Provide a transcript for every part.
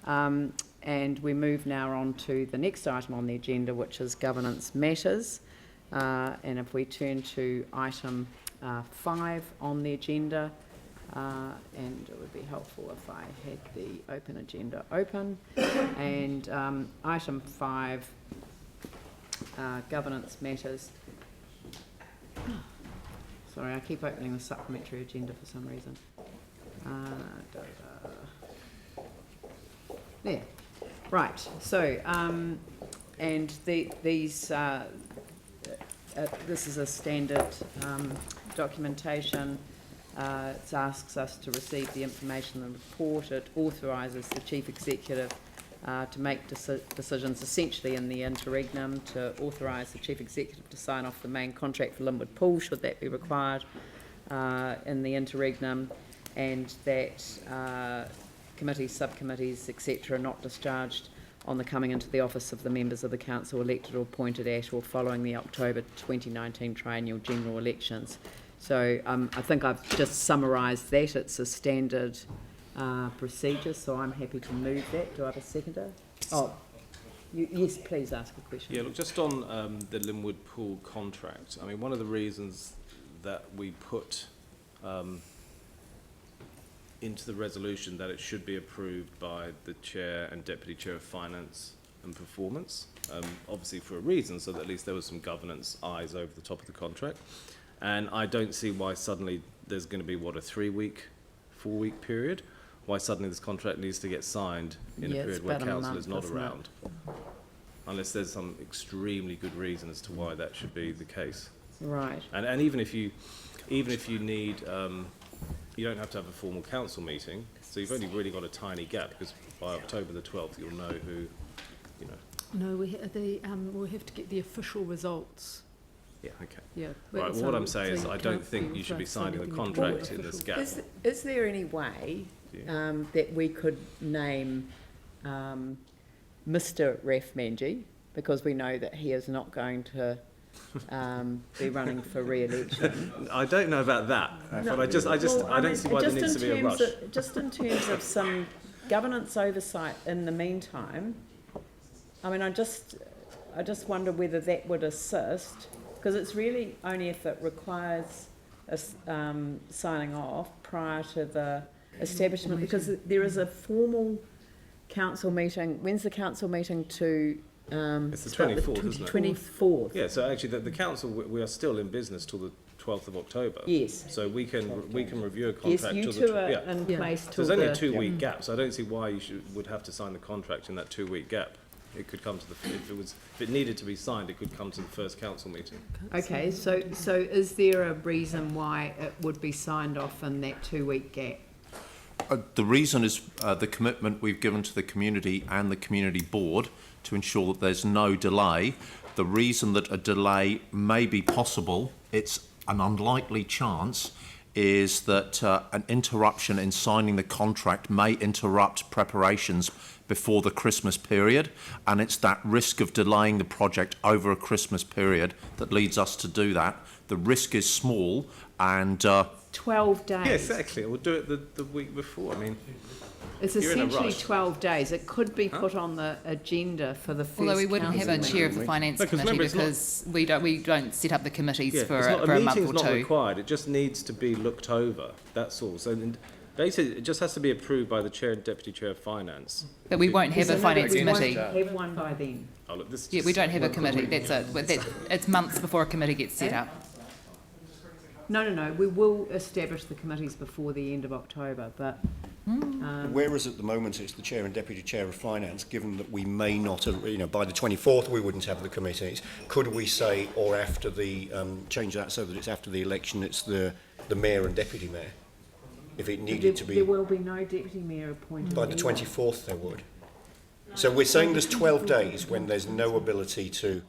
And we move now on to the next item on the agenda, which is governance matters. And if we turn to item 5 on the agenda, and it would be helpful if I had the open agenda open. And item 5, governance matters. Sorry, I keep opening the supplementary agenda for some reason. There. Right. So, and these. This is a standard documentation. It asks us to receive the information and report. It authorises the Chief Executive to make decisions essentially in the interregnum, to authorise the Chief Executive to sign off the main contract for Linwood Pool, should that be required in the interregnum, and that committees, subcommittees, etc. are not discharged on the coming into the office of the members of the council elected or appointed at or following the October 2019 triennial general elections. So I think I've just summarised that. It's a standard procedure, so I'm happy to move that. Do I have a seconder? Oh, yes, please ask a question. Yeah, look, just on the Linwood Pool contract, I mean, one of the reasons that we put into the resolution that it should be approved by the Chair and Deputy Chair of Finance and Performance, obviously for a reason, so that at least there was some governance eyes over the top of the contract. And I don't see why suddenly there's going to be, what, a 3-week, 4-week period? Why suddenly this contract needs to get signed in a period where council is not around? Unless there's some extremely good reason as to why that should be the case. Right. And even if you need, you don't have to have a formal council meeting, so you've only really got a tiny gap, because by October the 12th you'll know who, you know. No, we'll have to get the official results. Yeah, okay. Yeah. Right, well, what I'm saying is I don't think you should be signing the contract in this gap. Is there any way that we could name Mr. Raf Manji, because we know that he is not going to be running for re-election? I don't know about that, but I don't see why there needs to be a rush. Just in terms of some governance oversight in the meantime, I mean, I just wonder whether that would assist, because it's really only if it requires us signing off prior to the establishment, because there is a formal council meeting. When's the council meeting to? It's the 24th, isn't it? 24th. Yeah, so actually the council, we are still in business till the 12th of October. Yes. So we can review a contract. Yes, you till two are in place till so there's only a 2-week gap, so I don't see why you would have to sign the contract in that 2-week gap. It could come to if it needed to be signed, it could come to the first council meeting. Okay, so is there a reason why it would be signed off in that 2-week gap? The reason is the commitment we've given to the community and the community board to ensure that there's no delay. The reason that a delay may be possible, it's an unlikely chance, is that an interruption in signing the contract may interrupt preparations before the Christmas period, and it's that risk of delaying the project over a Christmas period that leads us to do that. The risk is small, and 12 days. Yeah, exactly. We'll do it the week before. I mean, it's essentially 12 days. It could be put on the agenda for the first. Although we wouldn't have a chair of the finance committee because we don't set up the committees for a month or two. A meeting's not required. It just needs to be looked over. That's all. So basically, it just has to be approved by the chair and deputy chair of finance. But we won't have a finance committee. We won't have one by then. Oh, look, this we don't have a committee. It's months before a committee gets set up. No. We will establish the committees before the end of October, but. Whereas at the moment it's the chair and deputy chair of finance, given that we may not, by the 24th we wouldn't have the committees, could we say, or after the, change that so that it's after the election, it's the mayor and deputy mayor? If it needed to be. There will be no deputy mayor appointed. By the 24th there would. So we're saying there's 12 days when there's no ability to.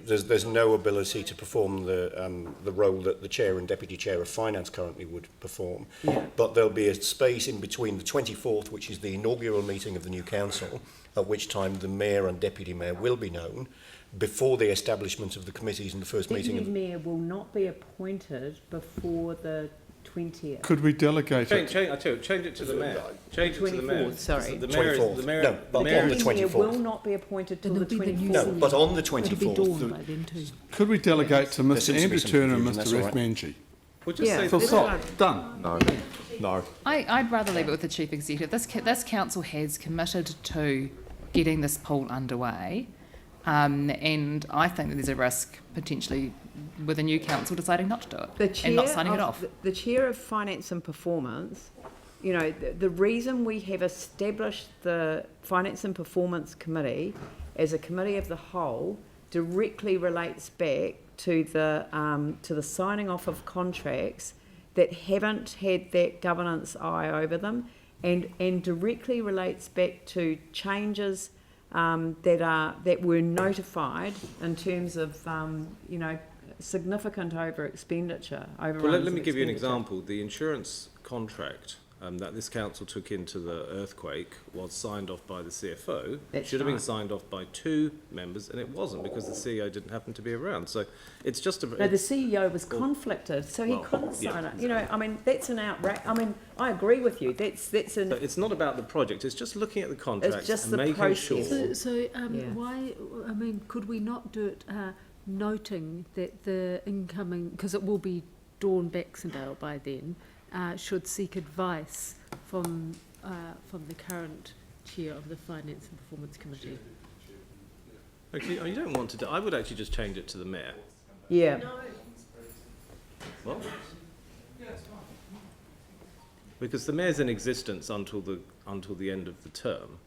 There's no ability to perform the role that the chair and deputy chair of finance currently would perform. Yeah. But there'll be a space in between the 24th, which is the inaugural meeting of the new council, at which time the mayor and deputy mayor will be known, before the establishment of the committees in the first meeting. Deputy mayor will not be appointed before the 20th. Could we delegate it? Change it to the mayor. Change it to the mayor. 24th, sorry. The mayor is, 24th. the mayor, No, the but mayor on the is, Mayor 24th. will not be appointed till the It'll be the new 24th. No, but on the It'll be 24th, dawn the- by then too. Could we delegate to There Mr seems to be Andrew some Turner and confusion, that's Mr all F. right. Manji? we'll just Yeah. say Full That's stop. right. Done. No. I'd rather leave it with the chief executive. This council has committed to getting this pool underway, and I think that there's a risk potentially with a new council deciding not to do it and not signing it off. The chair of finance and performance, you know, the reason we have established the finance and performance committee as a committee of the whole directly relates back to the signing off of contracts that haven't had that governance eye over them, and directly relates back to changes that were notified in terms of you know, significant over expenditure. Well, let me give you an example. The insurance contract that this council took into the earthquake was signed off by the CFO. That's Should have been right. signed off by 2 members, and it wasn't because the CEO didn't happen to be around. So it's just a... No, the CEO was conflicted, so he well, couldn't yeah, sign it. You know, I mean, that's an outrage. I mean, I agree with you. That's So an. it's not about the project, it's just looking at the contracts just and the making process. sure... So Yeah. why, I mean, could we not do it noting that the incoming, because it will be Dawn Baxendale by then, should seek advice from the current chair of the Finance and Performance Committee? Actually, oh, you don't want to do... I would actually just change it to the mayor. Yeah. What? Because the mayor's in existence until the end of the term.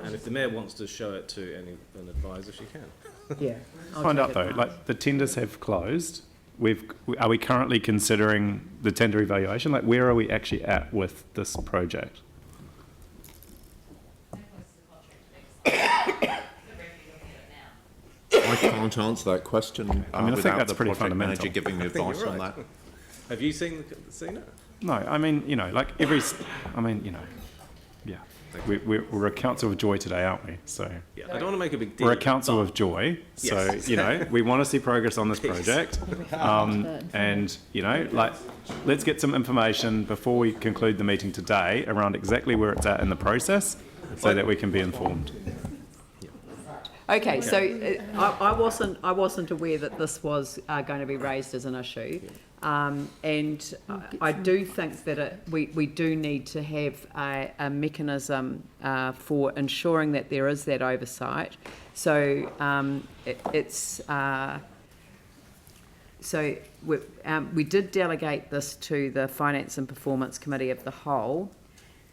And if the mayor wants to show it to an advisor, she can. Yeah. I'll Find take out though, advice. like the tenders have closed. Are we currently considering the tender evaluation? Like, where are we actually at with this project? I can't answer that question I mean, I think without that's the pretty project manager fundamental. giving me I think advice you're on right. that. Have you seen it? No, I mean, you know, like I mean, you know, yeah. We're a council of joy today, aren't we? So Yeah, I don't want to make a big deal. we're a council but- of joy. So, Yes. you know, we want to see progress on this project. And, you know, like, let's get some information before we conclude the meeting today around exactly where it's at in the process so that we can be informed. Okay, so I wasn't aware that this was going to be raised as an issue, and I do think that we do need to have a mechanism for ensuring that there is that oversight. So we did delegate this to the Finance and Performance Committee of the whole,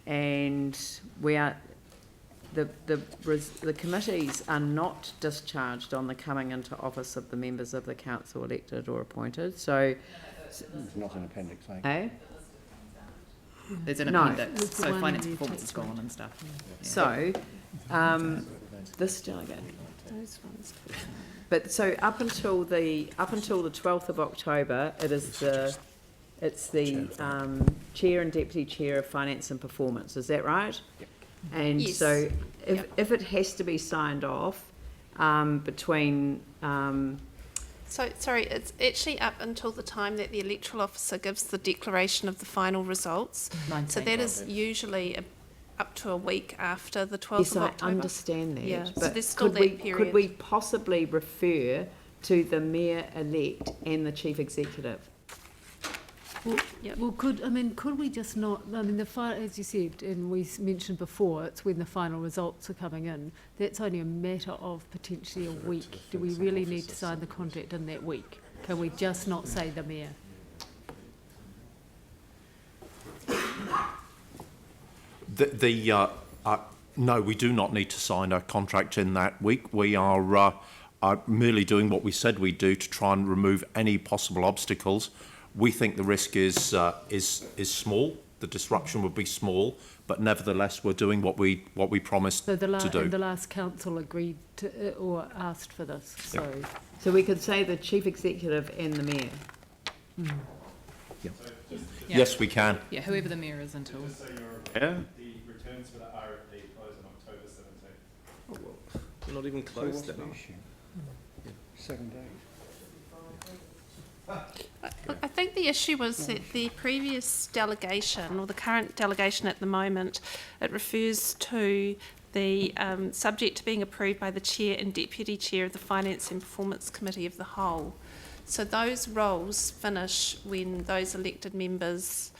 and we are. The committees are not discharged on the coming into office of the members of the council elected or appointed, so... It's not an appendix, eh? Eh? There's an No. appendix, It's the so one finance in the performance is attachment. gone and stuff. So, this delegate... But so up until the 12th of October, it's the chair and deputy chair of finance and performance, is that right? Yep. And Yes. so if it has to be signed off between So, sorry, it's actually up until the time that the electoral officer gives the declaration of the final results. So that is usually up to a week after the 12th yes, of I October. understand that, Yeah, so but there's still could we that period. could we possibly refer to the mayor-elect and the chief executive? Well, could we just not, I mean, as you said, and we mentioned before, it's when the final results are coming in. That's only a matter of potentially a week. Do we really need to sign the contract in that week? Can we just not say the mayor? No, we do not need to sign a contract in that week. We are merely doing what we said we'd do to try and remove any possible obstacles. We think the risk is small. The disruption would be small, but nevertheless, we're doing what we promised So to do. and the last council agreed to, or asked for this, so. So we could say the chief executive and the mayor. Yeah. Yes, we can. Yeah, whoever the mayor is until. Yeah? The returns for the RFP close on October 17th. Oh, well, we're not even close then. So what's the issue? 7 days. I think the issue was that the previous delegation, or the current delegation at the moment, it refers to the subject to being approved by the Chair and Deputy Chair of the Finance and Performance Committee of the whole. So those roles finish when those elected members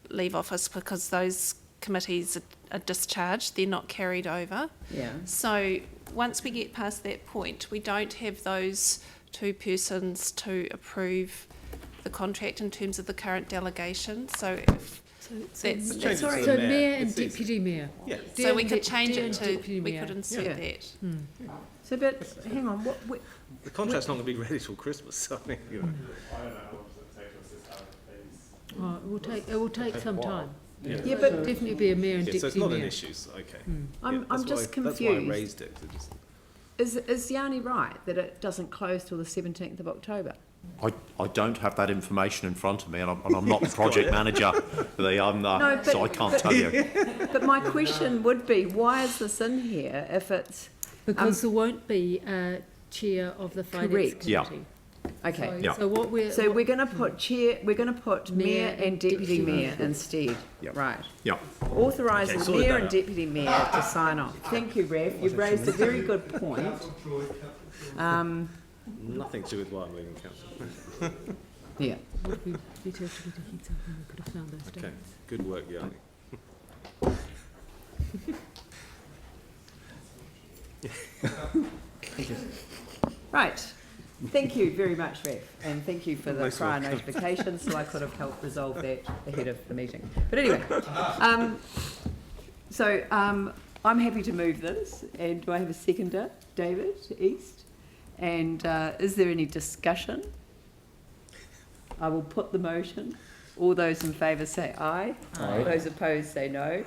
leave office, because those committees are discharged, they're not carried over. Yeah. So once we get past that point, we don't have those two persons to approve the contract in terms of the current delegation. So if that's Change it to So the mayor. mayor and It's easy. deputy mayor. Yeah. so we Dear could change dear it to, deputy we mayor. could insert Yeah. that. So, but hang on, The contract's not going to be ready till Christmas, so I mean, you know. I don't know how long does it take to assist RFPs. Oh, it will take some time. yeah, It'll but definitely be a mayor and Yeah, deputy so it's not an mayor. issue, so, okay. I'm that's just why, That's why I confused. raised it. To just, Is Yanni right that it doesn't close till the 17th of October? I don't have that information in front of me, and I'm not the project manager. No, So I can't tell you. But my question would be, why is this in here if it's, Because there won't be a chair of the finance Correct. Yeah. committee. okay. Yeah. So what we're... So we're going to put chair, we're going to put mayor and deputy mayor instead. Yeah. Right. Yeah. Authorise Okay, the sorted mayor that and out. deputy mayor to sign off. Thank you, Rev. You've raised a very good point. nothing to do with why I'm leaving council. Yeah. Would be better to get a heads up and we could have found those Okay, documents. good work, Yanni. Right. Thank you very much, Rev, and thank you for the Most prior welcome. notification, so I could have helped resolve that ahead of the meeting. But anyway, I'm happy to move this, and do I have a seconder? David East. And is there any discussion? I will put the motion. All those in favour say aye. Aye. Those opposed say no.